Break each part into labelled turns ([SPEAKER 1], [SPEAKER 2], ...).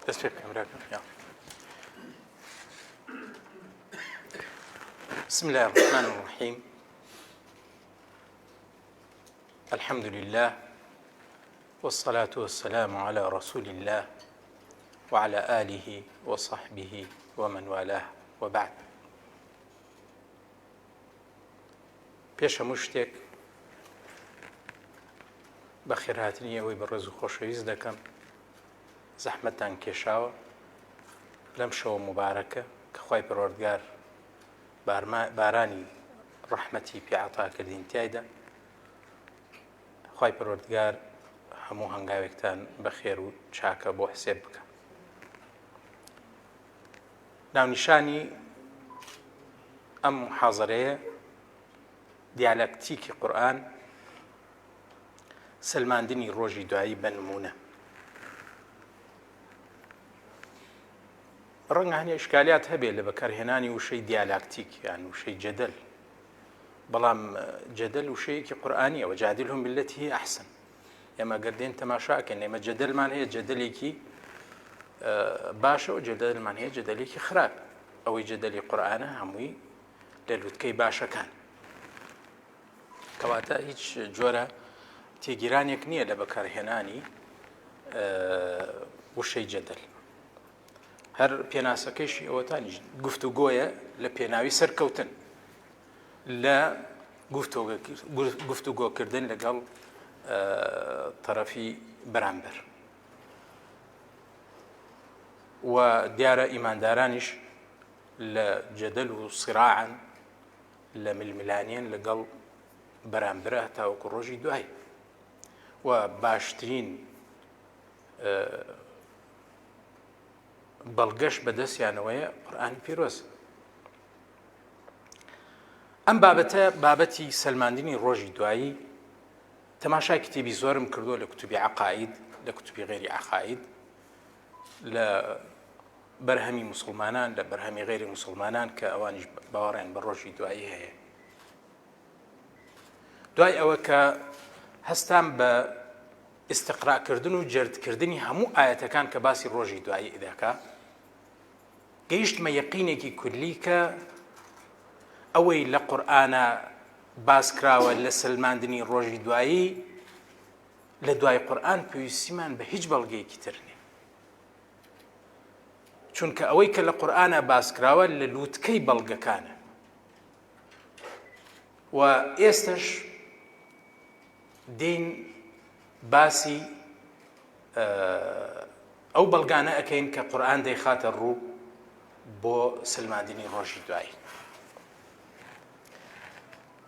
[SPEAKER 1] بسم الله الرحمن الرحيم. الحمد لله والصلاة والسلام على رسول الله وعلى آله وصحبه ومن والاه وبعد. پێش هەموو شتێک بە خێرهاتنی ئەوەی بە ڕێز و خۆشەویست دەکەم زەحمەتان کێشاوە لەم شەوە مبارەکە کە خوای پەروەردگار بارانی ڕەحمەتی پێعەتا کردین تایدا. خوای پەروەردگار هەموو هەنگاوێکتان بە خێر و چاکە بۆ حسێب بکە. ناونیشانی ئەم محاضەرەیە دیالەکتیکی قورئان، سلماندنی ڕۆژی دوایی بە نمونە. ڕەنگە هەنێ ئیشکالیات هەبێت لە بەکارهێنانی وشەی دیالەکتیک یان وشەی جەدەل، بەڵام جەدەل وشەیەکی قورئانیە وەجادلهم باللتی هی ئەحسن. ئێمە گەر دێن تەماشاکەن ئێمە جەدەلمان هەیە جەدەلێکی باشە و جەدەلمان هەیە جەدەلێکی خراپ. ئەوەی جەدەلی قورئانە هەمووی لە لووتکەی باشەکان، کەواتە هیچ جۆرە تێگیرانێک نییە لە بەکارهێنانی وشەی جەدەل. هەر پێناسەکەیشی ئەوەتانیش گفتوگۆیە لە پێناوی سەرکەوتن لە گفتوگۆکردن لەگەڵ تەرەفی بەرامبەر. و دیارە ئیماندارانیش لە جەدەل و سیراعن لە ململانیان لەگەڵ بەرامبرە هەتاوەکو ڕۆژی دوای. و باشترین بەڵگەش بەدەستیانەوەیە قورئانی پیرۆز. ئەم بابەتە بابەتی سەلماندنی ڕۆژی دوایی تەماشای کتێبی زۆرم کردووە لە کوتوبی عەقاید، لە کوتوبی غێری عەقاید، لە بەرهەمی موسڵمانان، لە بەرهەمی غێری موسڵمانان کە ئەوانیش باوەڕیان بە ڕۆژی دوایی هەیە. دوای ئەوە کە هەستان بە ئیستیقراکردن و جەردکردنی هەموو ئایەتەکان کە باسی ڕۆژی دوایی دەکا، گەیشتمە یەقینێکی کولی کە ئەوەی لە قورئانە باسکراوە لە سەلماندنی ڕۆژی دوایی لە دوای قورئان پێویستیمان بە هیچ بەڵگەیەکی تر نییە، چونکە ئەوەی کە لە قورئانە باسکراوە لە لووتکەی بەڵگەکانە. و ئێستش دین باسی ئەو بەڵگانە ئەکەین کە قورئان دەیخاتە ڕوو بۆ سلماندنی ڕۆژی دوایی.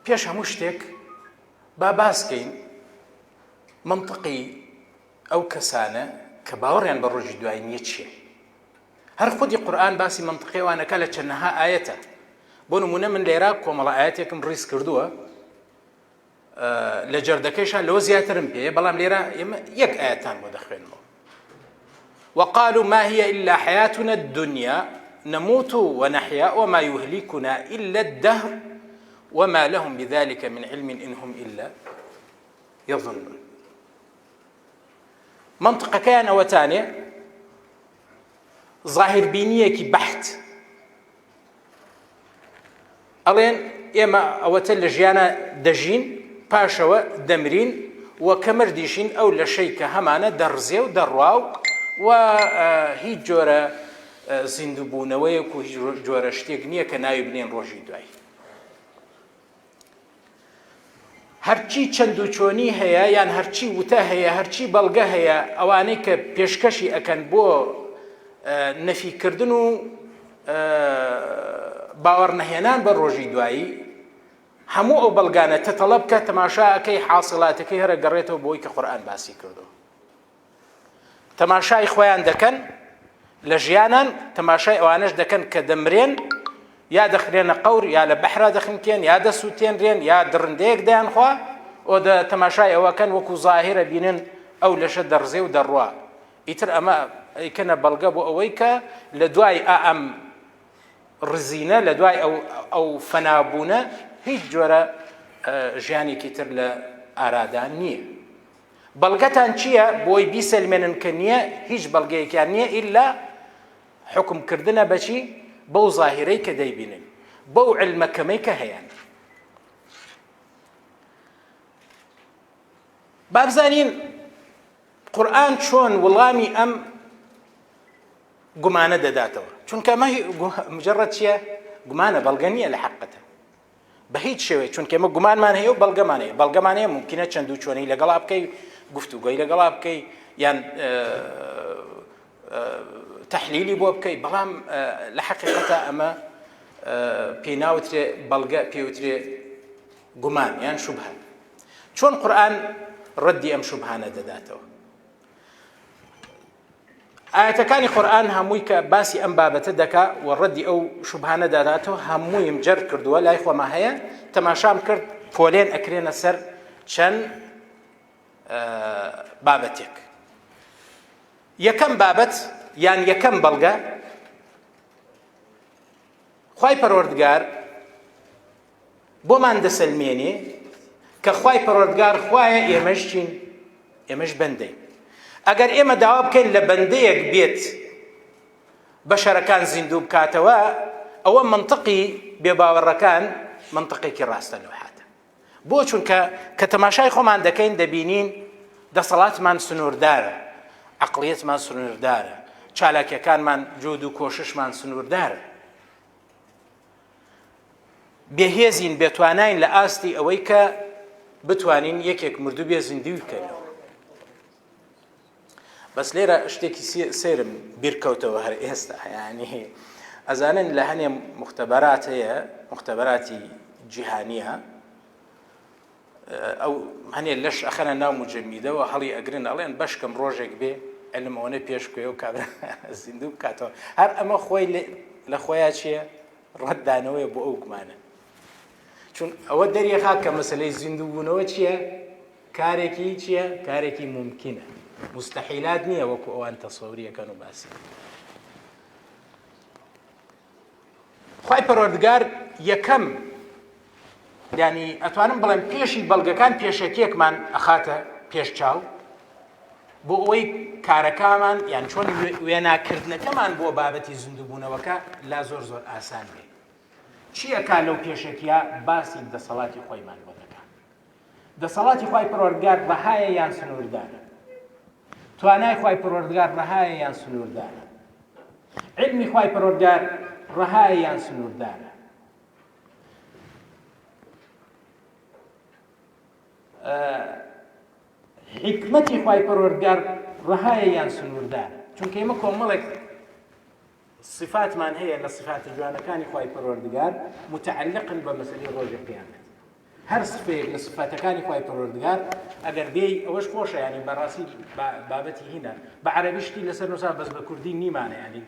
[SPEAKER 1] پێش هەموو شتێک با باسکەین منطقی ئەو کەسانە کە باوەڕیان بە ڕۆژی دوایی نییە چییە. هەر خودی قورئان باسی منطقیوانەکە لە چەندەها ئایەتە. بۆ نمونە من لێرە کۆمەڵە ئایەتێکم ڕیز کردووە، لە جەردەکەیشان لەوە زیاترم پێیە، بەڵام لێرە ئێمە یەک ئایەتان بۆ دەخوێنمەوە. وقالوا ما هي إلا حياتنا الدنيا نموت ونحيا وما يهلكنا إلا الدهر وما لهم بذلك من علم إن هم إلا يظنون. منطقة كان وتانية ظاهر بينية بحت ئەڵێن ئێمە ئەوەتە لە ژیانە دەژین، پاشەوە دەمرین و کە مردیشین ئەو لەشەی کە هەمانە دەڕزێ و دەڕواو و هیچ جۆرە زیندووبوونەوەیەک و هیچ جۆرە شتێک نییە کە ناوی بنێن ڕۆژی دوایی. هەرچی چەند و چۆنی هەیە یان هەرچی وتە هەیە، هەرچی بەڵگە هەیە، ئەوانەی کە پێشکەشی ئەکەن بۆ نەفیکردن و باوەڕ نەهێنان بە ڕۆژی دوایی، هەموو ئەو بەڵگانە تەتەڵە بکە تەماشاکەی حاصڵاتەکەی هەرە گەڕێتەوە بۆی کە قورئان باسی کردەوە. تەماشای خۆیان دەکەن لە ژیانان، تەماشای ئەوانەش دەکەن کە دەمرێن، یا دەخرێنە قەور، یا لە بەحرا دەخنکێن، یا دەسووتێنرێن، یا درندەیەک دەیان خوا و تەماشای ئەوەکەن وەکو زاهرە بینن ئەو لەشە دەڕزێ و دەڕوا. ئیتر ئەمە ئەیکەنە بەڵگە بۆ ئەوەی کە لە دوای ئەم ڕزینە، لە دوای ئەو فەنابوونە هیچ جۆرە ژیانێکی تر لە ئارادان نییە. بەڵگەتان چییە بۆی بیسەلمێنن کە نییە هیچ بەڵگەیەکیان نییە ئیلا حکمکردنە بەچی بەو زاهیرەی کە دەیبینن بەو علمەکەمەی کە هەیەن. با بزانین قورئان چۆن وەڵامی ئەم گومانە دەداتەوە، چونکە ئەمە مجرد چییە؟ گومانە، بەڵگە نییە لە حەقەتە بە هیچ شێوەیە، چونکە ئێمە گومانمان هەیە و بەڵگەمان هەیە ممکنە چەند و چۆنەی لەگەڵا بکەی، گفتوگۆی لەگەڵا بکەی، یان تەحلیلی بۆ بکەی، بەڵام لە حەقیقەتە ئەمە پێی ناوترێ بەڵگە، پێوترێ گومان یان شوبهە. چۆن قورئان ڕەدی ئەم شوبهانە دەداتەوە؟ ئاەتەکانی قورئان هەمووی کە باسی ئەم بابەتە دەکا و ڕەدی ئەو شوبهانە دەداتەوە هەموویم جەر کردووە، لای خۆما هەیە، تەماشام کرد پۆلێن ئەکرێنە سەر چەند بابەتێک. یەکەم بابەت یان یەکەم بەڵگە، خوای پەروەردگار بۆمان دەسەلمێنێ کە خوای پەروەردگار خوایە، ئێمەش چین؟ ئێمەش بەندەین. ئەگەر ئێمە داوا بکەین لە بەندەیەک بێت بەشەرەکان زیندوو بکاتەوە، ئەوە منطقی بێباوەڕەکان منطقێکی ڕاستە لەو حاتە. بۆ چونکە کە تەماشای خۆمان دەکەین دەبینین دەسەڵاتمان سنووردارە، عەقڵیەتمان سنووردارە، چالاکیەکانمان جۆد و کۆششمان سنووردارە، بێهێزین، بێتوانین لە ئاستی ئەوەی کە بتوانین یەکێک مردوو بێ زیندوی بکەینەوە. بەس لێرە شتێکی سێرم بیرکەوتەوە هەر ئێستا، یعنی ئەزانن لە هەنێ مختبەرات هەیە، مختبەراتی جیهانیە، ئەو هەنێ لەش ئەخەنە ناو مجەمیدەوە هەڵی ئەگرن ئەڵێن بەشکەم ڕۆژێک بێ ئەلمەوەنە پێشکوێ و کابرا زیندوو بکاتەوە. هەر ئەمە خۆی لە خۆیان چییە؟ ڕەتدانەوەیە بۆ ئەو گومانە، چون ئەوە دەریەخا کە مەسەلەی زیندوو بوونەوە چییە؟ کارێکی چییە؟ کارێکی ممکنە، مستحیلات نییە وەکو ئەوان تەسەووریەکەن و باسی. خوای پەروەردگار یەکەم، یعنی ئەتوانم بڵێم پێشی بەڵگەکان پێشەکێکمان ئەخاتە پێش چاو بۆ ئەوەی کارەکانمان یان چۆن وێناکردنەکەمان بۆ بابەتی زیندووبوونەوەکە لا زۆر زۆر ئاسان بێ. چیەکە لەو پێشەکیە؟ باسی دەسەڵاتی خۆیمان بۆ دەکات. دەسەڵاتی خوای پەروەردگار ڕەهایە یان سنووردارە؟ توانای خوای پەروەردگار ڕەهایە یان سنووردارە؟ علمی خوای پەروەردگار ڕەهایە یان سنووردارە؟ حکمەتی خوای پەروەردگار ڕەهایە یان سنووردارە؟ چونکە ئێمە کۆمەڵێک صفاتمان هەیە لە صفاتە جوانەکانی خوای پەروەردگار متعلقن بە مەسەلەی ڕۆژی قیامەت. هەر صفەیەک لە صفاتەکانی خوای پەروەردگار ئەگەر بێی ئەوەش خۆشە، ینی بەڕاستی بابەتی هینە، بە عەرەبیشتی لەسەر نووسا، بەس بە کوردی نیمانە، ینی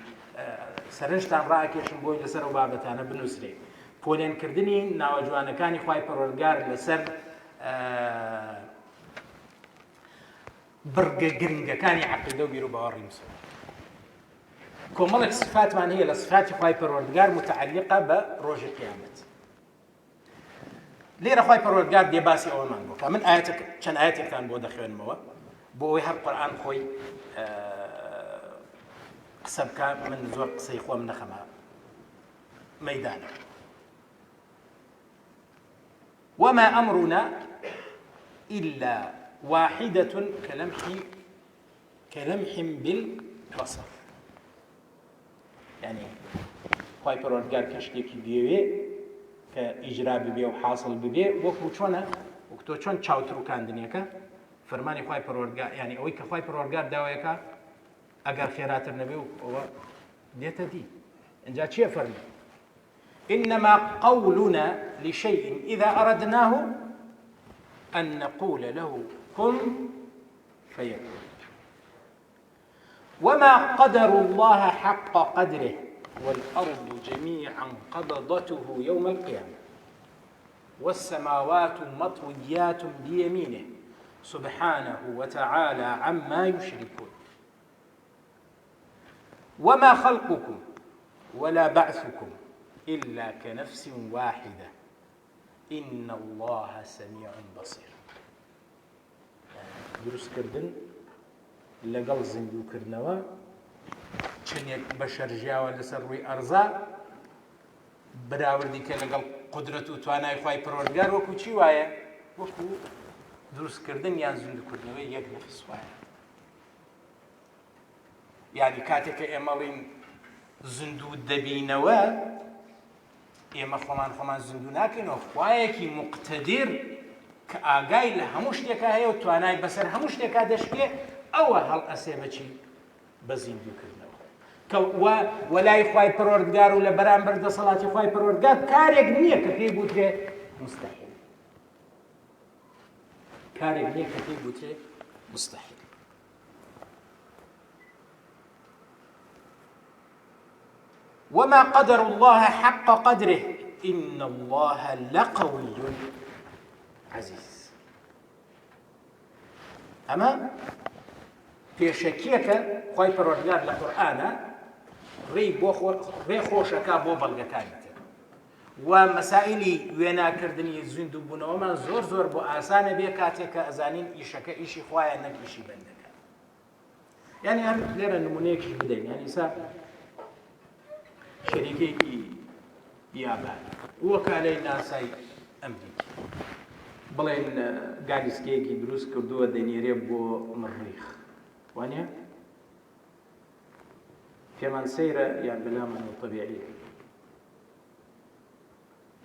[SPEAKER 1] سەرنجتان ڕاکێشم بۆی لەسەر ئەو بابەتانە بنووسرێ. پۆلێنکردنی ناوە جوانەکانی خوای پەروەردگار لەسەر بڕگە گرنگەکانی عەقیدە و بیر و باوەڕی مسلمان. کۆمەڵێک صفاتمان هەیە لە صفاتی خوای پەروەردگار متعلقە بە ڕۆژی قیامەت. لێرە خوای پەروەردگار دێ باسی ئەوەمان بۆ کە من چەند ئاەتێکتان بۆ دەخوێنمەوە بۆ ئەوەی هەر قورئان خۆی قسە بکە، من زۆر قسەی خۆم نەخەمە مەیدانە. وما أمرنا إلا واحدة كلمح بالبصر. يعني خوای پەروەردگار کە شتێکی بێوێ کە ئیجرا ببێ و حاصل ببێ، وەکو چۆنە؟ وەکو تۆ چۆن چاوتروکاندنیەکە فەرمانی خوای پەروەردگار، یعنی ئەوەی کە خوای پەروەردگار داوایەکە ئەگەر خێراتر نەبێ و ئەوە دێتە دی. اینجا چییە فەرمی؟ إنما قولنا لشيء إذا أردناه أن نقول له كن فيكون. وما قدر الله حق قدره والأرض جميعا قبضته يوم القيامة والسماوات مطويات بيمينه سبحانه وتعالى عما يشركون. وما خلقكم ولا بعثكم إلا كنفس واحدة إن الله سميع بصير. دروستکردن لەگەڵ زیندووکردنەوە چنێک بە شەرژیاوە لەسەر ڕووی ئەرزا بەراوردی کە لەگەڵ قودرەت و توانای خوای پەروەردگار وەکو چی وایە؟ وەکو دروستکردن یان زیندووکردنەوەی یەک نەفس وایە. یعنی کاتێک کە ئێمەڵین زیندوو دەبینەوە ئێمە خۆمان زیندوو ناکەینەوە، خوایەکی مقتەدیر کە ئاگای لە هەموو شتێکا هەیە و توانای بەسەر هەموو شتێکا دەشکێ ئەوە هەڵ ئەسێ بەچی بە زیندووکردنەوە کە وەلای خوای پەروەردگار و لە بەرامبەر دەسەڵاتی خوای پەروەردگار کارێک نییە کە پێی بوترێ مستەحیل، کارێک نییە کە پێی بوترێ مستەحیل. وما قدر الله حق قدره إن الله لقوي عزيز. ئەمە پێشەکیەکە خوای پەروەردگار لە قورئانە ڕێ خۆشەکە بۆ بەڵگەکانی تر و مەسائلی وێناکردنی زیندوو بوونەوەمان زۆر بۆ ئاسانە بێ کاتێک کە ئەزانین ئیشەکە ئیشی خوایە نەک ئیشی بەندەکە. یعنی هەر لێرە نمونەیەکیش بدەین. یعنی ئێستا شەریکێکی بیابان وەکالەی ناسای ئەمریکی بڵێن گالیسکەیەکی دروست کردووە دەنێرێ بۆ مەریخ، وانە پێمان سەیرە یان بەلامان تەبیعیە؟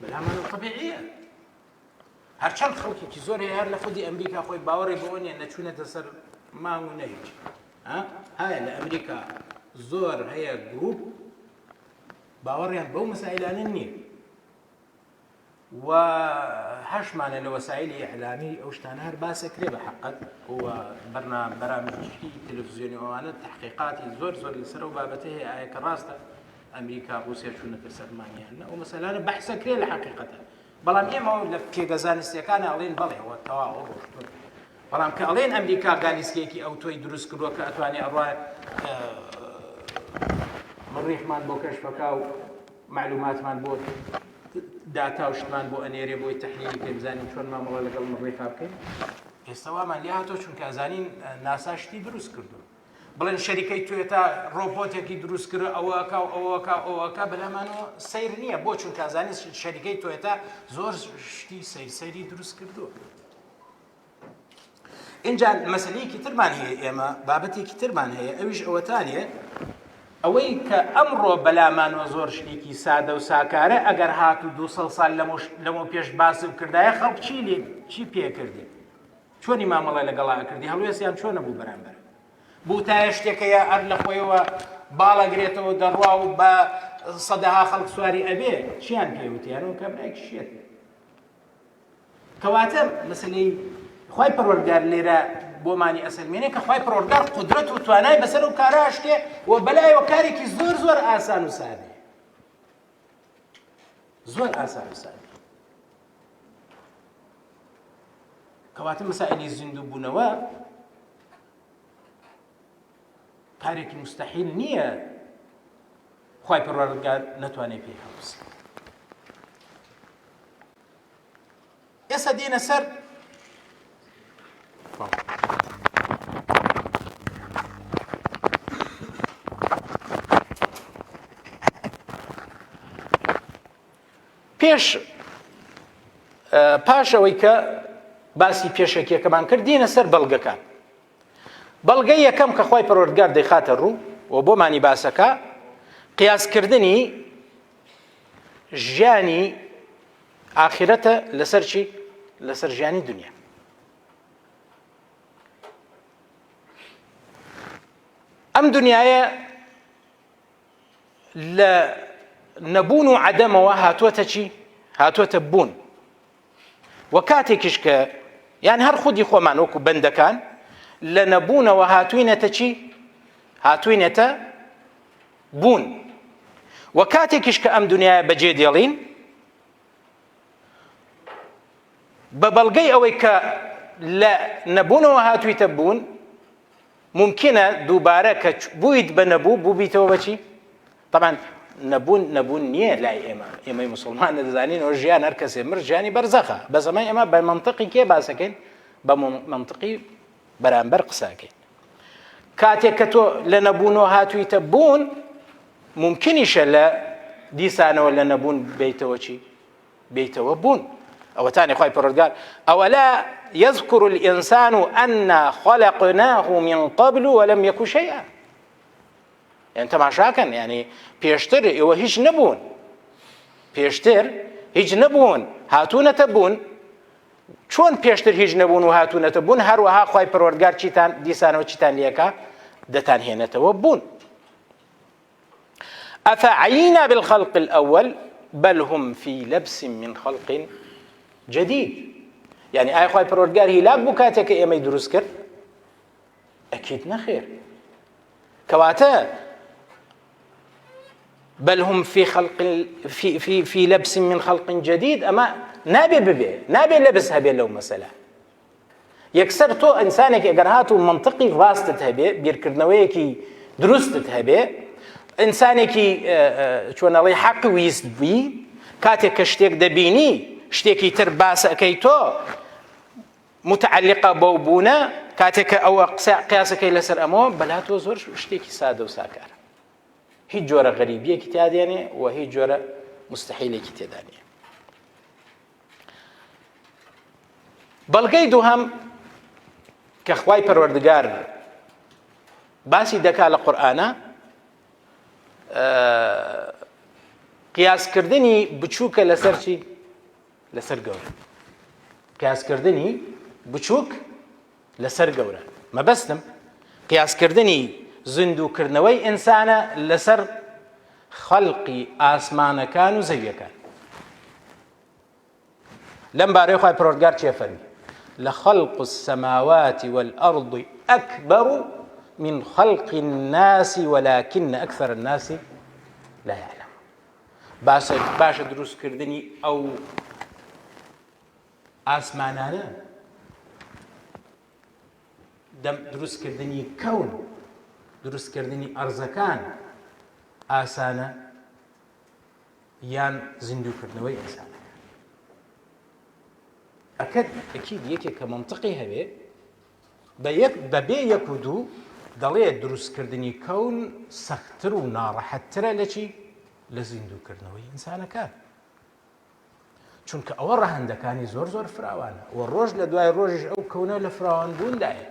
[SPEAKER 1] بەلامان تەبیعیە. هەرچەند خەڵکێکی زۆر هەیە هەر لە خودی ئەمریکا خۆی باوەڕی بەوە نیە نەچوونەتە سەر مانگ و نەهیچ. هەیە لە ئەمریکا زۆر هەیە گروپ باوەڕیان بەو مەسائلانە نییە و هەشمانە لە وەسایلی ئیعلامی ئەو شتانە هەر باسەکرێ بە حەقەت و بەرنامجی تەلەڤیزیۆنی ئەوانە تەحقیقاتی زۆر لەسەر ئەو بابەتە هەیە ئایا کە ڕاستە ئەمریکا ڕووسیا چوونەتە سەرمانیان ئەو مەسەلانە بەحسەکرێ لە حەقیقەتە. بەڵام ئێمە لە پێگەزانستیەکانە ئەڵێن بەڵێ ئەوە تەواو ڕۆشتوە، بەڵام کە ئەڵێن ئەمریکا گالیسکەیەکی ئەو تۆی دروست کردووە کە ئەتوانێ ئەڕوا مەریخمان بۆ کەشفەکە و معلوماتمان بۆ داتا و شتمان بۆ ئەنێرێ بۆی تەحلیلی پێ بزانین چۆن مامەڵە لەگەڵ مەریخا بکەین. ئێستا وامان لێ هاتۆ چونکە ئەزانین ناسا شتی دروست کردو بڵێن شەریکەی توێتە ڕۆبۆتێکی دروست کرد ئەوەکە و ئەوەکە بەلامانەوە سیر نییە بۆ چونکە ئەزانین شەریکەی توێتە زۆر شتی سەیری دروست کردووە. اینجا مەسەلەیەکی ترمان هەیە، ئێمە بابەتێکی ترمان هەیە، ئەویش ئەوەتانێ ئەوەی کە ئەمڕۆ بەلامانەوە زۆر شتێکی سادە و ساکارە ئەگەر هات و 200 ساڵ لەمە پێش باسم کردایە خەڵک چی پێکردی؟ چۆنی مامەڵە لەگەڵا کردی؟ هەڵوێستیان چۆنە بوو بەرامبەر؟ بوتایە شتێکەیە ئەر لە خۆیەوە باڵەگرێتەوە دەڕوا و بە سەدەها خەڵک سواری ئەبێ چیان پێوتیانەوە کەمرایەکی شێت. کەواتە مەسەلەی خوای پەروەردگار لێرە بۆمانی ئەسەلمێنێ کە خوای پەروەردگار قودرەت و توانای بەسەر و کارە هەشتێ و بەلایەوە کارێکی زۆر ئاسان و سادێ، زۆر ئاسان و سادێ. کەواتە مەسائلی زیندوو بوونەوە کارێکی مستەحیل نییە خوای پەروەردگار نەتوانێت پێی هەڵبسێت. ئێستا دێنە سەر پاشەوەی کە باسی پێشەکیەکەمان کرد دێنە سەر بەڵگەکان. بەڵگەی یەکەم کە خوای پەروەردگار دەیخاتە ڕوو و بۆمانی باسەکە قیاسکردنی ژیانی ئاخرەتە لەسەر چی؟ لەسەر ژیانی دنیا. ئەم دنیاە لە نەبوون و عەدەمەوە هاتووەتە چی؟ هاتووەتە بوون. و کاتێکیش کە یان هەر خودی خۆمان وەکو بەندەکان لە نەبوونەوە هاتووینەتە چی؟ هاتووینەتە بوون. و کاتێکیش کە ئەم دنیاە بەجێ دێڵین بە بەڵگەی ئەوەی کە لە نەبوونەوە هاتوویتە بوون ممکنە دووبارە کە بوویت بە نەبوو بووبیتەوە بەچی؟ طبعاً نەبوون نییە لای ئێمەی موسڵمان دەزانین ئەو ژیان هەر کەسێ مر ژیانی بەرزەخە، بە زەمای ئێمە بە مەنتقی کێ باسەکەین؟ بە مەنتقی بەرامبەر قساکەین. کاتێک کە تۆ لە نەبوونەوە هاتوویتە بوون، ممکنیشە لە دیسانەوە لە نەبوون بێیتەوە چی؟ بێیتەوە بوون. ئەوەتانی خوای پەروەردگار ئەوەلا يذكر الإنسان أنا خلقناه من قبل ولم يك شيئا. يعني تەماشاکەن، يعني پێشتر ئێوە هیچ نەبوون، پێشتر هیچ نەبوون هاتوونەتە بوون. چۆن پێشتر هیچ نەبوون و هاتوونەتە بوون، هەروەها خوای پەروەردگار چیتان دیسانەوە چیتان لێکا؟ دەتان هێنێتەوە بوون. أفعينا بالخلق الأول بل هم في لبس من خلق جديد. يعني آي خوای پەروەردگار هیلاک بوو کاتێک کە ئێمەی دروست کرد؟ ئەکید نەخێر. کەواتە بل هم في خلق في لبس من خلق جديد. أما نابێ ببێ، نابێ لەبس هەبێ لەو مەسەلە. یەکسەر تۆ ئینسانێک ئەگەر هاتوو منطقی ڕاستت هەبێ، بیرکردنەوەیەکی دروستت هەبێ، ئینسانێکی چۆنەڵێ حەق ویست بووی، کاتێک کە شتێک دەبینی شتێکی تر باسەکەی تۆ متعلقە بەو بوونە، کاتێک کە ئەوە قیاسەکەی لەسەر ئەمەوە بەلا تۆ زۆر شتێکی سادە و ساکارە، هیچ جۆرە غەریبیەکی تیادێنێ و هیچ جۆرە مستحیلێکی تێدا نیە. بەڵگەی دووهەم کە خوای پەروەردگار باسی دەکا لە قورئانە، قیاسکردنی بچووکە لەسەر چی؟ لەسەر گەورە. قیاسکردنی بچووک لەسەر گەورە. مەبەستم قیاسکردنی زیندووکردنەوەی ئینسانە لەسەر خەڵقی ئاسمانەکان و زەویەکان. لەم بارەی خوای پەروەردگار چێ فەرمی؟ لخلق السماوات والأرض أكبر من خلق الناس ولكن أكثر الناس لا يعلم. باشە دروستکردنی ئەو ئاسمانانە، دروستکردنی کەون، دروستکردنی ئەرزەکان ئاسانە یان زیندووکردنەوەی ئینسانە؟ ئەکەد ئەکید یەکێک کە منطقی هەبێ بەبێ یەک و دوو دەڵێ دروستکردنی کەون سەختتر و ناڕەحەتترە لە چی؟ لە زیندووکردنەوەی ئینسانەکان. چونکە ئەوە ڕەهەندەکانی زۆر زۆر فراوانە و ڕۆژ لە دوای ڕۆژیش ئەو کەونە لە فراوانبووندایە،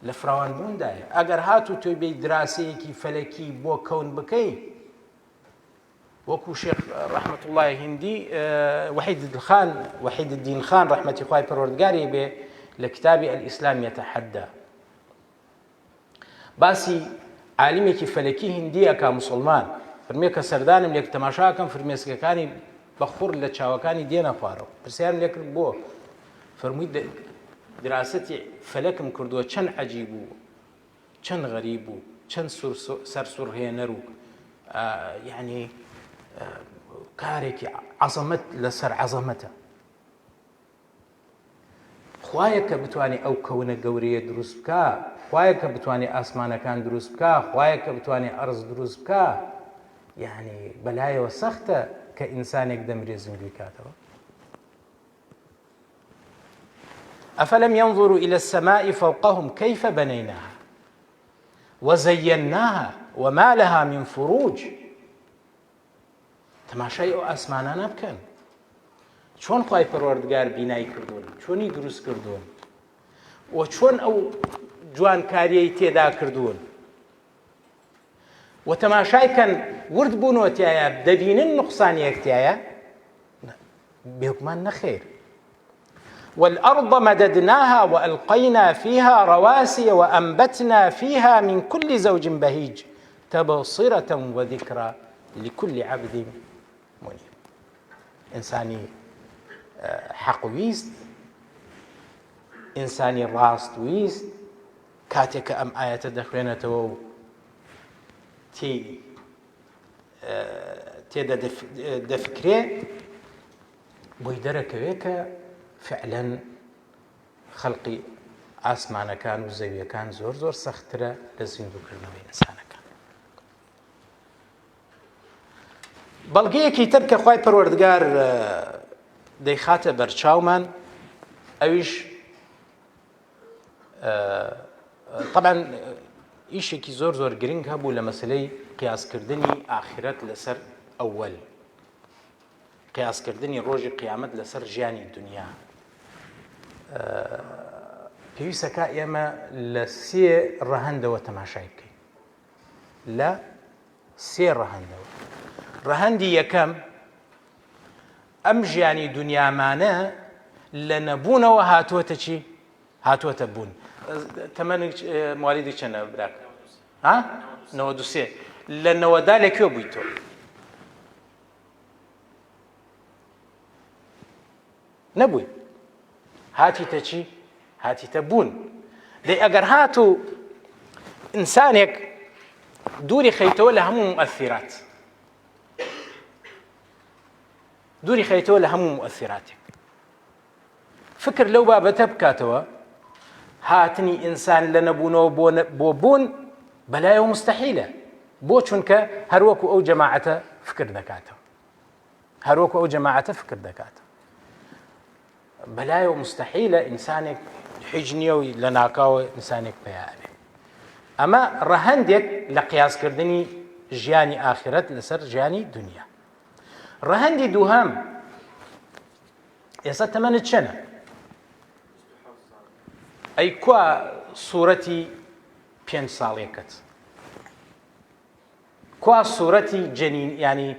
[SPEAKER 1] لە فراوانبووندایە. ئەگەر هاتوو تۆی بێی دراسەیەکی فەلەکی بۆ کەون بکەی، وەکو شێخ ڕەحمەت الله هیندی وحید الدین خان ڕەحمەتی خوای پەروەردگاری بێ لە کتابی ئەلئیسلام یەتەحەدا باسی عالمێکی فەلەکی هیندی ئەکا موسڵمان، فەرمێ کە سەردانم لێک تەماشاکەم فرمێسکەکانی بەخوڕ لە چاوەکانی دێنە خوارەوە. پرسیارم لێ کرد بۆ؟ فەرمووی دراسەتی فەلەکم کردووە، چەند عەجیب و چەند غەریب و چەند سەرسوڕهێنەر و یعنی کارێکی عەزەمەت لەسەر عەزەمەتە. خوایە کە بتوانێ ئەو کەونە گەورەیە دروست بکا، خوایە کە بتوانێ ئاسمانەکان دروست بکا، خوایە کە بتوانێ ئەرز دروست بکا. یعنی بەلایەوە سەختە کە ئینسانێک دەمرێ زیندوی کاتەوە. أفلم ينظروا إلى السماء فوقهم كيف بنيناها وزيناها وما لها من فروج. تەماشای ئەو ئاسمانانە بکەن، چۆن خوای پەروەردگار بینای کردوون، چۆنی دروست کردوون و چۆن ئەو جوانکاریەی تێدا کردوون. و تەماشایکەن ورد بوونەوە تایە، دەبینن نوقسانیەک تایە؟ بێگومان نەخێر. والأرض مددناها وألقينا فيها رواسي وأنبتنا فيها من كل زوج بهيج تبصرة وذكرى لكل عبد منيب. إنساني حق ويست، إنساني راست ويست، كاتك أم آية دخلينته تێدا دەفکرێ بۆی دەرەکەوێکە فعلا خەڵقی ئاسمانەکان و زەویەکان زۆر زۆر سەختترە لە زیندووکردنەوەی ئینسانەکان. بەڵگەیەکی تر کە خوای پەروەردگار دەیخاتە بەرچاومان، ئەویش طبعا ئیشێکی زۆر زۆر گرنگ هەبوو لە مەسلەی قیاسکردنی ئاخرەت لەسەر ئەوەل، قیاسکردنی ڕۆژی قیامەت لەسەر ژیانی دنیا. پێویستەکە ئێمە لە سێ ڕەهەندەوە تەماشای بکەین، لە سێ ڕەهەندەوە. ڕەهەندی یەکەم، ئەم ژیانی دنیامانە لە نەبوونەوە هاتووەتە چی؟ هاتووەتە بوون. تەمەنی موالیدی چەندە براک؟ 93. لە نەوەدا لەکوێ بووی تۆ؟ نەبووی، هاتیتە چی؟ هاتیتە بوون. دەی ئەگەر هاتوو ئینسانێک دووری خەیتەوە لە هەموو مؤثرات، دووری خەیتەوە لە هەموو مؤثراتێک، فکر لەو بابەتە بکاتەوە، هاتنی ئینسان لە نەبوونەوە بۆ بوون بەلایەوە مستەحیلە. بۆ چونکە هەروەکو ئەو جەماعەتە فکر دەکاتەوە، هەروەکو ئەو جەماعەتە فکر دەکاتەوە، بەلایەوە مستەحیلە ئینسانێک حیج نییە و لە ناکاوە ئینسانێک پەیابێ. ئەمە ڕەهەندێک لە قیاسکردنی ژیانی ئاخرەت لەسەر ژیانی دنیا. ڕەهەندی دووهەم، ئێستا تەمەنت چەنە؟ ئەی کوا سوورەتی 5 ساڵێکت؟ کوا سوورەتی جەنین ینی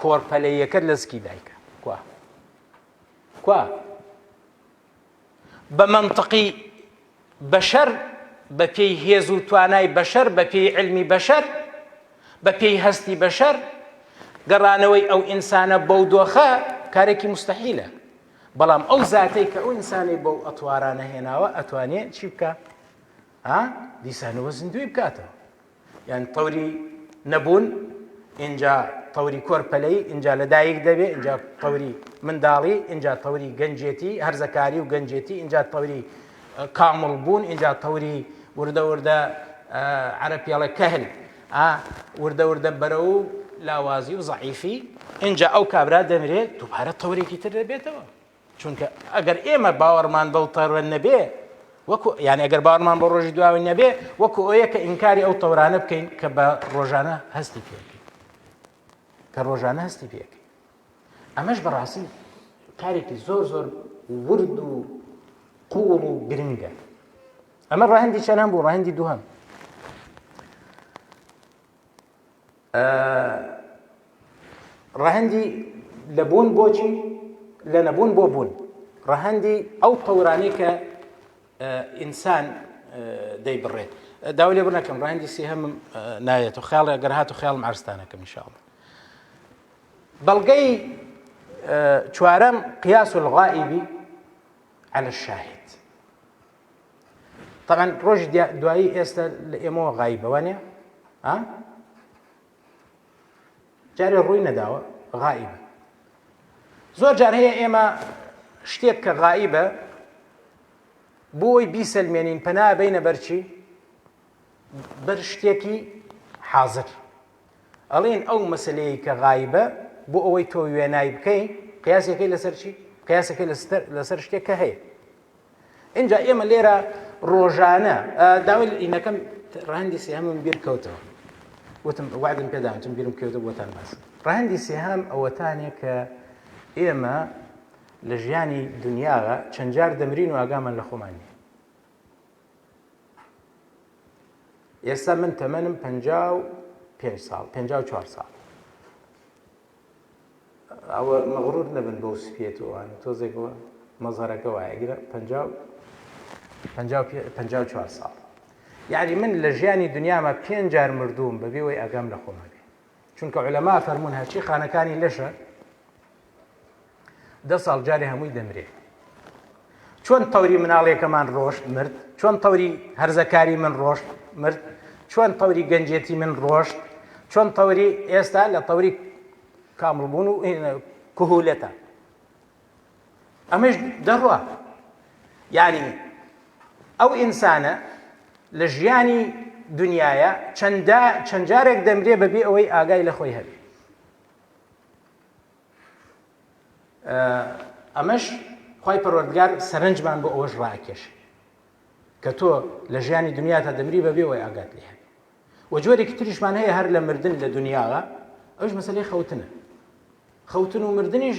[SPEAKER 1] کۆرپەلەیەکەت لە زکی دایکە؟ کوا بە مەنتقی بەشەر، بە پێی هێز و توانای بەشەر، بە پێی علمی بەشەر، بە پێی هەستی بەشەر، گەڕانەوەی ئەو ئینسانە بەو دۆخە کارێکی مستەحیلە. بەڵام ئەو زاتەی کە ئەو ئینسانی بەو ئەتوارانە هێناوە ئەتوانێت چی بکە؟ دیسانەوە زیندوی بکاتەوە. یان تەوری نەبوون، اینجا تەوری کۆرپەلەی، اینجا لە دایک دەبێ، اینجا تەوری منداڵی، اینجا تەوری گەنجێتی هەرزەکاری و گەنجێتی، اینجا تەوری کامڵ بوون، اینجا تەوری وردە وردە عەرەبیاڵە کەهل، وردە وردە بەرە و لاوازی و زەعیفی، اینجا ئەو کابرا دەمرێت دووبارە تەورێکی تر دەبێتەوە. چونکە ئەگەر ئێمە باوەڕمان بەو تەورە نەبێ، وەکو یعنی ئەگەر باوەڕمان بە ڕۆژی دواوی نەبێ، وەکو ئەوەیە کە ئینکاری ئەو تەورانە بکەین کە بە ڕۆژانە هەستی پێکەین، کە ڕۆژانە هەستی پێکەین. ئەمەش بەڕاستی کارێکی زۆر زۆر ورد و قوڵ و گرنگە. ئەمە ڕەهەندی چەندەم بوو؟ ڕەهەندی دووهەم. ڕەهەندی لە بوون بۆچی؟ لە نەبوون بۆ بوون. ڕەهەندی ئەو تەورانەی کە ئینسان دەیبڕێت. داوای لێ بڕ نەکەم، ڕەهەندی سێهەمم نایێت و خیاڵ ئەگەر هات و خیاڵم عەرزتانەکەم ئینشاءڵڵا. بەڵگەی چوارەم، قیاس الغائب على الشاهد. طبعا ڕۆژی دوایی ئێستا لە ئێمەوە غایبە، وانێ؟ جارێ ڕووی نەداوە، غائبە. زۆر جار هەیە ئێمە شتێک کە غائبە بۆی بیسەلمێنین پەنا بەینە بەرچی؟ بەر شتێکی حاضر. ئەڵێن ئەو مەسەلەیە کە غایبە بۆ ئەوەی تۆ وێنای بکەین، قیاسەکەی لەسەر چی؟ قیاسەکەی لەسەر شتێک کە هەیە. اینجا ئێمە لێرە ڕۆژانە داوای ئینەکەم ڕەهەندی سێهەمم بیر کەوتەوە، وتم وعدم پێدام چون بیرم کەوتە بۆتان باس. ڕەهەندی سێهەم ئەوەتانێک کە ئێمە لە ژیانی دنیاغا چەند جار دەمرین و ئاگامان لە خۆمان نییە. ئێستا من تەمەنم 55 ساڵ، 54 ساڵ. ئەوە مەغروور نەبن بەو سپێتەوە، تۆزێکەوە مەزهەرەکە وایەگرە 54 ساڵ. یعنی من لە ژیانی دنیاما 5 جار مردووم بەبێ وەی ئاگام لە خۆمان بێ. چونکە عولەما فەرموون هەرچی خانەکانی لەشە 10 ساڵ جارێ هەمووی دەمرێ. چۆن تەوری مناڵێکەمان ڕۆشت مرد، چۆن تەوری هەرزەکاری من ڕۆشت مرد، چۆن تەوری گەنجێتی من ڕۆشت، چۆن تەوری ئێستا لە تەوری کامڵبوون و کهولەتە. ئەمەش دەڕوا. یعنی ئەو ئینسانە لە ژیانی دنیاە چەند جارێک دەمرێ بەبێ ئەوەی ئاگای لە خۆی هەبێ. ئەمەش خوای پەروەردگار سەرنجمان بۆ ئەوەش ڕائەکێشێ کە تۆ لە ژیانی دنیاتا دەمری بەبێەوەی ئاگات لێ هەبێ. و جۆرێکی تریشمان هەیە هەر لە مردن لە دنیاوە، ئەوش مەسەلەی خەوتنە. خەوتن و مردنیش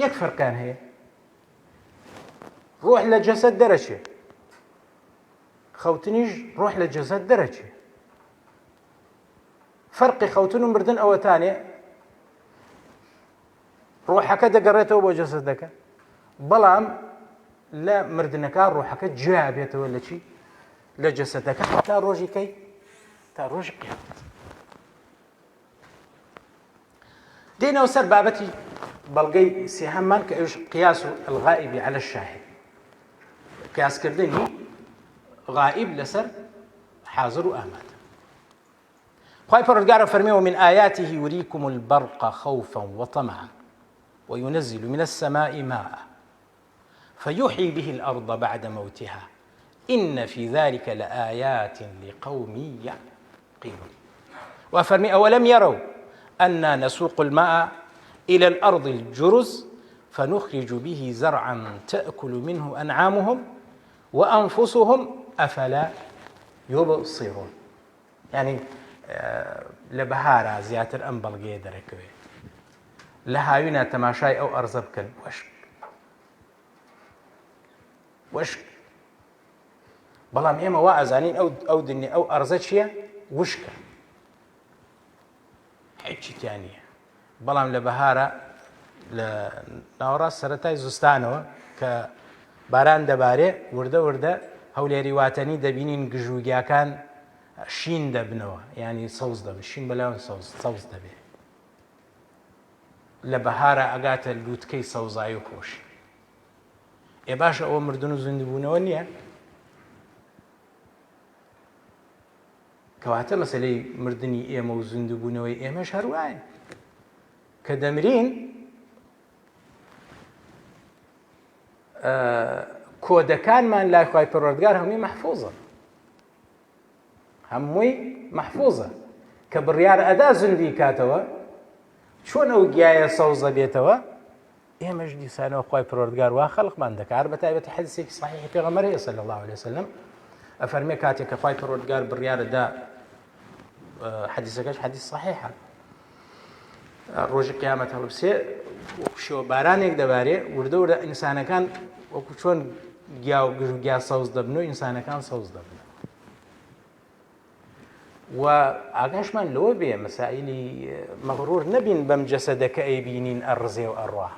[SPEAKER 1] یەک فەرقیان هەیە. ڕۆح لە جەسەد دەرەچێ، خەوتنیش ڕۆح لە جەسەد دەرەچێ. فەرقی خەوتن و مردن ئەوەتانێ ڕۆحەکە دەگەڕێتەوە بۆ جەسەدەکە، بەڵام لە مردنەکە ڕۆحەکە جیا بێتەوە لە چی؟ لە جەسەدەکە تا ڕۆژی کەی؟ تا ڕۆژی قیامەت. دێنەوە سەر بابەتی بەڵگەی سێهەممان کە ئەوش قیاس الغائب على الشاهد، قیاسکردنی غائب لەسەر حاضر و ئامادە. خوای پەروەردگار فەرمێوە من آياته يريكم البرق خوفا وطمعا وينزل من السماء ماء فيحيي به الأرض بعد موتها إن في ذلك لآيات لقوم يعقلون. وفرمي أولم يروا أنا نسوق الماء إلى الأرض الجرز فنخرج به زرعا تأكل منه أنعامهم وأنفسهم أفلا يبصرون. يعني لبهارا زياتر ئەم بەڵگەیە دەرەکەوێ لە هاوینە تەماشای ئەو ئەرزە بکەن. وشک بەڵام ئێمە وا ئەزانین ئەو دنیا ئەو ئەرزە چییە؟ وشکە، هیچی تیان نییە. بەڵام لە بەهارە لە ناوەڕاست سەرەتای زستانەوە کە باران دەبارێ وردە وردە هەولێری واتەنی دەبینین گژوگیاکان شین دەبنەوە، ینی سەوز دەبن، شین بەلاون سەوز دەبێت. لە بەهارە ئەگاتە لووتکەی سەوزایی و خۆشی. ئێ باشە ئەوە مردن و زیندبوونەوە نییە؟ کەواتە مەسەلەی مردنی ئێمە و زیندبوونەوەی ئێمەش هەروایە کە دەمرین کۆدەکانمان لای خوای پەروەردگار هەمووی مەحفوظە، هەمووی مەحفوظە کە بڕیار ئەدا زندی کاتەوە چۆن ئەو گیایە سەوزە بێتەوە. ئێمەش دیسانەوە خوای پەروەردگار وا خەڵقمان دەکات. بە تایبەتی حەدیثێکی صحیحی پێغەمبەر صلی الله عليه وسلم ئەفەرمێ کاتێک کە خوای پەروەردگار بڕیارەدا، حەدیثەکەش حەدیث صحیحە، ڕۆژی قیامەت هەڵبسێ وەکو شێوە بارانێک دەبارێ وردە وردە ئینسانەکان وەکو چۆن گیا و گیا سەوز دەبن و ئینسانەکان سەوز دەبن. و ئاگاشمان لەوە بێ مەسائلی مەغرور نەبین بەم جەسەدەکە ئەیبینین ئەڕزێ و ئەڕوا.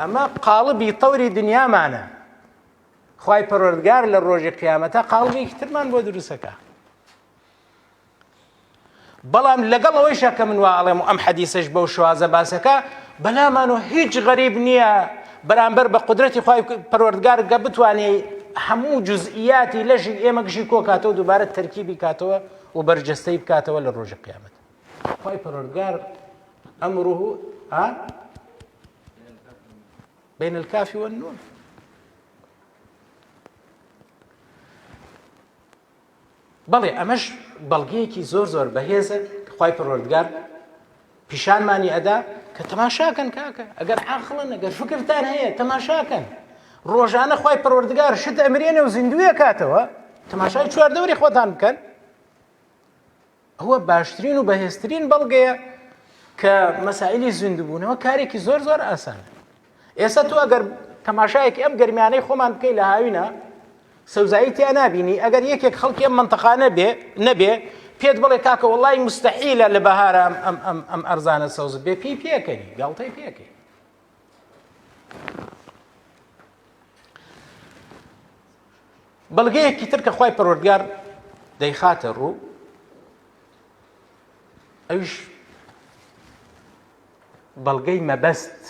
[SPEAKER 1] ئەمە قاڵبی تەوری دنیامانە. خوای پەروەردگار لە ڕۆژی قیامەتە قاڵبێکی ترمان بۆ دروستەکە. بەڵام لەگەڵ ئەوەیشە کە من وا ئەڵێم و ئەم حەدیثەش بەو شوازە باسەکە بەلامانەوە هیچ غەریب نییە بەرامبەر بە قودرەتی خوای پەروەردگار کە بتوانێ هەموو جزئیاتی لەژی ئێمە گشی کۆ کاتەوە دووبارە تەرکیبی کاتەوە و بەرجەستەی بکاتەوە لە ڕۆژی قیامەت. خوای پەروەردگار ئەمروه بین الکاف والنون. بەڵێ ئەمەش بەڵگەیەکی زۆر زۆر بەهێزە کە خوای پەروەردگار پیشانمانی ئەدا کە تەماشاکەن کاکە، ئەگەر عاقڵن ئەگەر فکرتان هەیە تەماشاکەن. ڕۆژانە خوای پەروەردگار شت ئەمرێنێ و زیندویە کاتەوە، تەماشای چواردەوری خۆتان بکەن. ئەوە باشترین و بەهێزترین بەڵگەیە کە مەسائلی زیندوبوونەوە کارێکی زۆر زۆر ئاسانە. ئێستا تۆ ئەگەر تەماشایەکی ئەم گەرمیانەی خۆمان بکەی لە هاوینە سەوزایی تیا نابینی، ئەگەر یەکێک خەڵکی ئەم مەنتەقانە نەبێ پێت بڵێ کاکە وەڵڵی مستەحیلە لە بەهارە ئەم ئەرزانە سەوز بێ، پێکەنی گاڵتەی پێکەی. بەڵگەیەکی تر کە خوای پەروەردگار دەیخاتە ڕوو، ئەوش بەڵگەی مەبەست،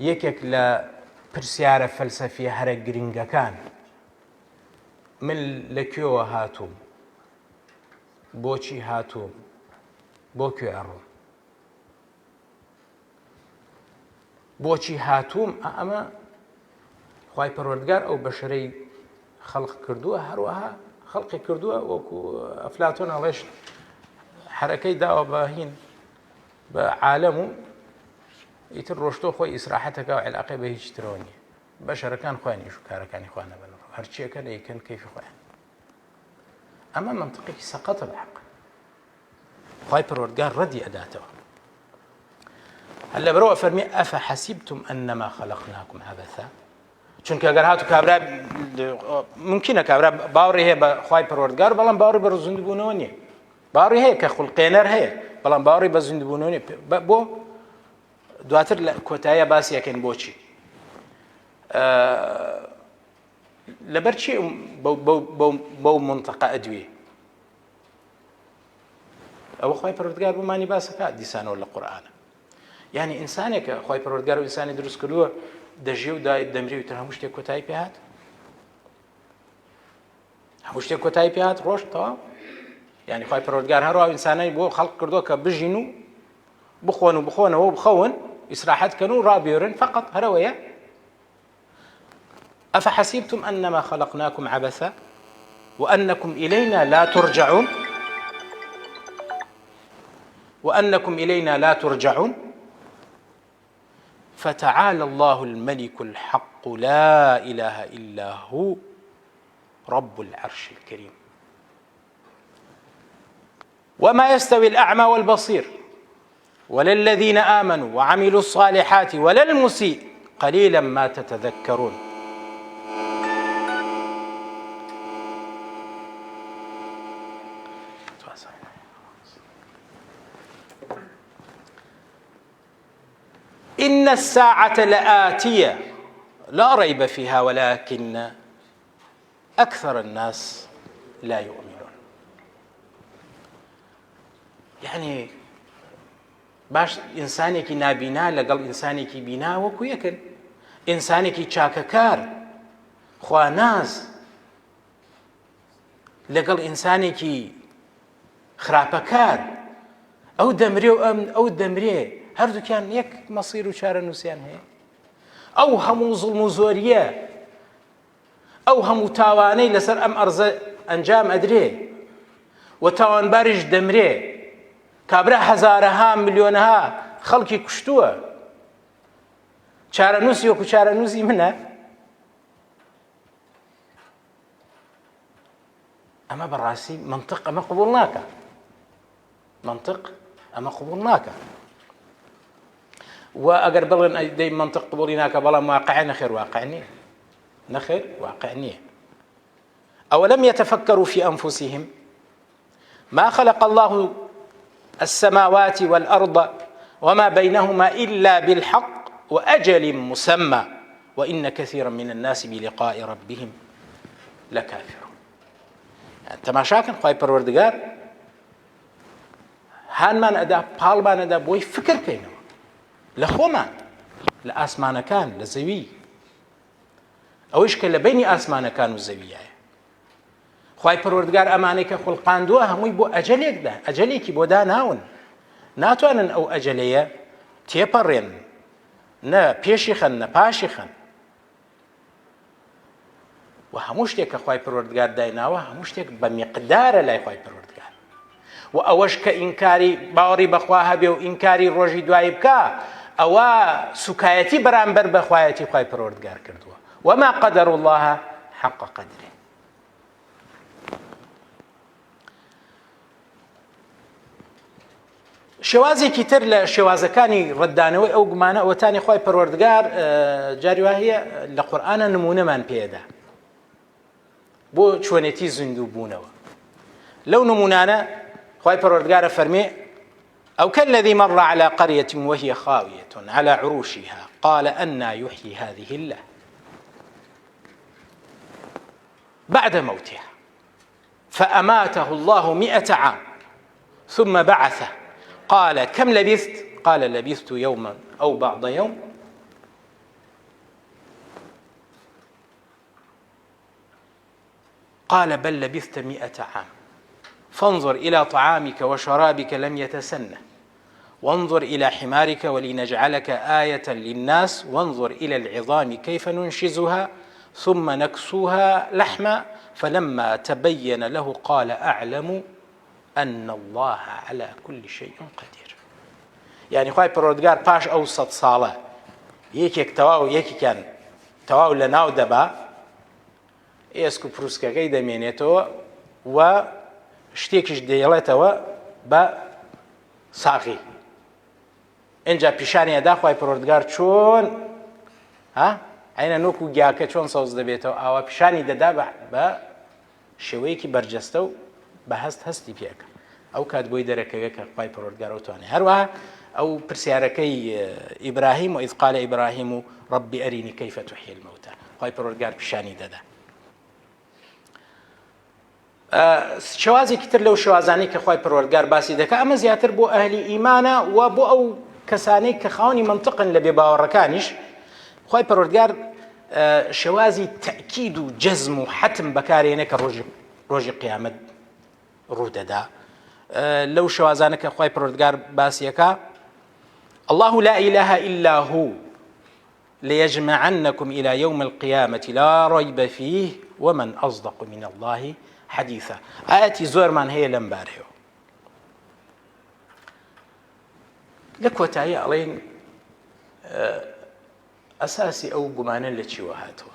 [SPEAKER 1] یەکێک لە پرسیارە فەلسەفیە هەرە گرنگەکان. من لەکوێوە هاتووم، بۆچی هاتووم، بۆ کوێ ئەڕۆم، بۆچی هاتووم. ئەمە خوای پەروەردگار ئەو بەشەرەی خەڵق کردووە، هەروەها خەڵقی کردووە وەکو ئەفلاتۆن ئەڵێش حرەکەی داوە بەهین بە عالەم و ئیتر ڕۆشتۆ خۆی ئیسراحەتەکە و علاقەی بە هیچ ترەوە نییە. بەشەرەکان خوێنیش و کارەکانی خوا نەبن هەرچیەکە لە یەکەن کەیفی خۆیان ئەمە منطقێکی سەقەتە بەحەق خوای پەروەردگار ڕەدی ئەداتەوە هەر لەبەرەوە فەرمی ئەفەحەسیبتم ئەنەما خەلەقناکم عەبەثا چونکە ئەگەر هاتو کابرا ممکنە کابرا باوەڕی هەیە بە خوای پەروەردگار بەڵام باوەڕی بە زیندووبوونەوە نییە باوەڕی هەیە کە خوڵقێنەر هەیە بەڵام باوەڕی بە زیندووبوونەوە نییە بۆ دواتر لە کۆتاییە باسی یەکەین بۆچی لەبەر چی بەو منتەقە ئەدوێ ئەوە خوای پەروەردگار بۆمانی باسەکات دیسانەوە لە قورئانە یعنی ئینسانێکە خوای پەروەردگار و ئینسانی دروست کردووە دەژێ و دەمرێ و تر هەموو شتێک کۆتایی پێ هات هەموو شتێک کۆتایی پێ هات ڕۆژ تەواو یعنی خوای پەروەردگار هەروە ئینسانانی بۆ خەڵق کردووە کە بژین و بخۆن و بخۆنەوە و بخەون ئیسراحەتکەن و ڕابێرن فقط هەرەوەیە أفحسبتم أنما خلقناكم عبثا وأنكم إلينا لا ترجعون فتعالى الله الملك الحق لا إله إلا هو رب العرش الكريم وما يستوي الأعمى والبصير ولا الذين آمنوا وعملوا الصالحات ولا المسيء قليلا ما تتذكرون إن الساعة لآتية لا ريب فيها ولكن أكثر الناس لا يؤمنون يعني باش ئینسانێکی نابینا لەگەڵ ئینسانێکی بینا وەکو یەکن ئینسانێکی چاکەکار خواناز لەگەڵ ئینسانێکی خراپەکار ئەو دەمرێ و ئەو دەمرێ هەردووکیان یەک مەسیر و چارە نووسیان هەیە ئەو هەموو زوڵم و زۆریە ئەو هەموو تاوانەی لەسەر ئەم ئەرزە ئەنجام ئەدرێ و تاوانباریش دەمرێ کابرا هەزارەها ملیۆنەها خەڵکی کوشتووە چارەنووسی وەکو چارەنووسی منە ئەمە بەڕاستی منطق ئەمە قبوڵ ناکە منطق ئەمە قبوڵ ناکە و ئەگەر بڵێن دەی منطق قبوڵی ناکە بەڵام واقع نەخێر واقع نییە نەخێر واقع نییە أولم يتفكروا في أنفسهم ما خلق الله السماوات والأرض وما بينهما إلا بالحق وأجل مسمى وإن كثيرا من الناس بلقاء ربهم لكافرون يعني تماشاكن خوای پەروەردگار هانمان ئەدا پاڵمان ئەدا بۆی فکر بکەینەوە لە خۆمان لە ئاسمانەکان لە زەوی ئەوەش کە لە بینی ئاسمانەکان و زەویایە خوای پەروەردگار ئەمانەی کە خوڵقاندووە هەمووی بۆ ئەجەلێکدا ئەجەلێکی بۆ داناون ناتوانن ئەو ئەجەلەیە تێپەڕێن نە پێشی خەن نە پاشی خەن و هەموو شتێک کە خوای پەروەردگار دایناوە هەموو شتێک بە میقدارە لای خوای پەروەردگار و ئەوەش کە ئینکاری باوەڕی بەخوا هەبێ و ئینکاری ڕۆژی دوایی بکە ئەوە سوکایەتی بەرامبەر بە خوایەتی خوای پەروەردگار کردووە وما قدر الله حق قدره شێوازێکی تر لە شێوازەکانی ڕەتدانەوەی ئەو گومانە ئەوەتانی خوای پەروەردگار جاری وا هەیە لە قورئانە نمونەمان پێدا بۆ چۆنێتی زیندوو بوونەوە لەو نمونانە خوای پەروەردگارە فەرمێ أو كالذي مر على قرية وهي خاوية على عروشها قال أنى يحيي هذه الله بعد موتها فأماته الله 100 عام ثم بعثه قال كم لبثت قال لبثت يوما أو بعض يوم قال بل لبثت 100 عام فانظر إلى طعامك وشرابك لم يتسنه وانظر إلى حمارك ولنجعلك آية للناس وانظر إلى العظام كيف ننشزها ثم نكسوها لحما فلما تبين له قال أعلم أن الله على كل شيء قدير يعني خوای پەروەردگار پاش ئەو 100 ساڵە یەکێک تەواو یەکێکیان تەواو لە ناو دەبا ئێسک و پرووسکەکەی دەمێنێتەوە و شتێکیش دەیڵێتەوە بە ساغی ئینجا پیشانیەدا خوای پەروەردگار چۆن عینە نۆک و گیاکە چۆن سەوز دەبێتەوە ئاوا پیشانی دەدا بە شێوەیەکی بەرجەستە و بە هەستی پێکە ئەو کات بۆی دەرەکەوێت کە خوای پەروەردگار ئەوتوانێت هەروەها ئەو پرسیارەکەی ئیبراهیم و ئیذ قال ئیبراهیم ربی ئەرینی کەیف تحیی المەوتى خوای پەروەردگار پیشانی دەدا. شێوازێکی تر لەو شێوازانەی کە خوای پەروەردگار باسی دەکات ئەمە زیاتر بۆ ئەهلی ئیمانە و بۆ ئەو کەسانەی کە خاوەنی منطقن لە بێباوەڕەکانیش خوای پەروەردگار شێوازی تەئکید و جەزم و حەتم بەکارهێنێت کە ڕۆژی قیامەت ڕوودەدا. لەو شێوازانە کە خوای پەروەردگار باسیەکە الله لا إله إلا هو ليجمعنكم إلى يوم القيامة لا ريب فيه ومن أصدق من الله حديثا. آياتي زۆرمان هەیە لەم بارەیەوە. لە کۆتایی ئەڵێن ئەساسی ئەو گومانە لە چیوە هاتووە.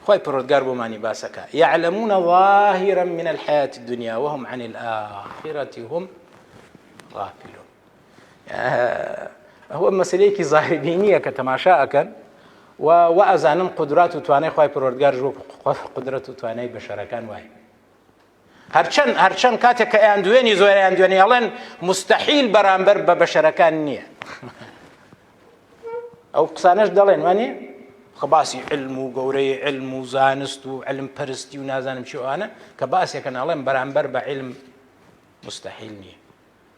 [SPEAKER 1] خوای پەروەردگار بۆمانی باسەکە يعلمون ظاهرا من الحياة الدنيا وهم عن الآخرة هم غافلون. هو مەسەلەیەکی ظاهربینیە کە تەماشا ئەکەن و ئەزانن قودرات و توانای خوای پەروەردگار قودرەت و توانای بەشەرەکان وایە. هەرچەند کاتێک کە ئەیان دوێنی زۆریان دوێنێ ئەڵێن مستەحیل بەرامبەر بە بەشەرەکان نییە. ئەو قسانەش دەڵێن وانێ خە باسی علم و گەورەی علم و زانست و علم پەرستی و نازانم چی ئەوانە کە باسێکەن ئەڵێن بەرامبەر بە علم مستەحیل نییە.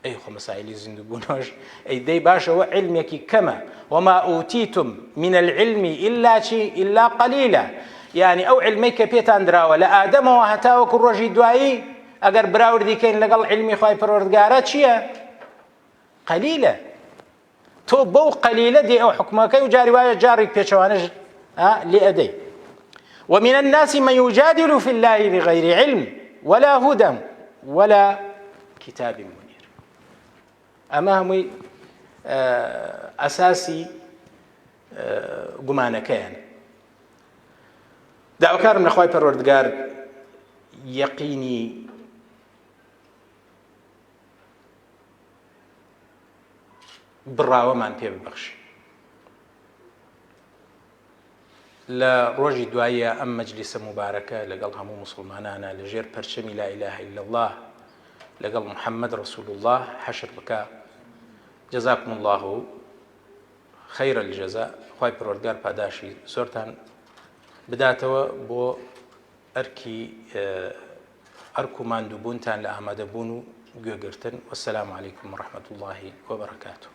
[SPEAKER 1] ئەی خۆ مەسائیلی زیندووبوونەوەش ئەی دەی باشەوە علمێکی کەمە وما ئوتیتم من العلم إلا قليلا. یعنی ئەو علمەی کە پێتان دراوە لە ئادەمەوە هەتاوەکو ڕۆژی دوایی ئەگەر براوردیکەین لەگەڵ علمی خوای پەروەردگارە چییە؟ قەلیلە. تۆ بەو قەلیلە دێ ئەو حکومەکەی و جاری وایە جاری پێچەوانەش لێ ئەدەی. ومن الناس من يجادل في الله بغير علم ولا هدى ولا كتاب منير. ئەمە هەمووی ئەساسی گومانەکەیان. داواکارم لە خوای پەروەردگار یەقینی بڕاوەمان پێ ببەخشی. لە ڕۆژی دواییە ئەم مەجلیسە مبارەکە لەگەڵ هەموو موسڵمانانە لەژێر پەرچەمی لا إله إلا الله لەگەڵ محەممەد رسول الله حەشر بکە. جەزاکم الله خەیرە الجەزا. خوای پەروەردگار پاداشی زۆرتان بداتەوە بۆ ئەرک و ماندووبوونتان لە ئامادەبوون و گوێگرتن. وەسەلام عەلەیکم وەڕەحمەت الله وبەرەکاتوه.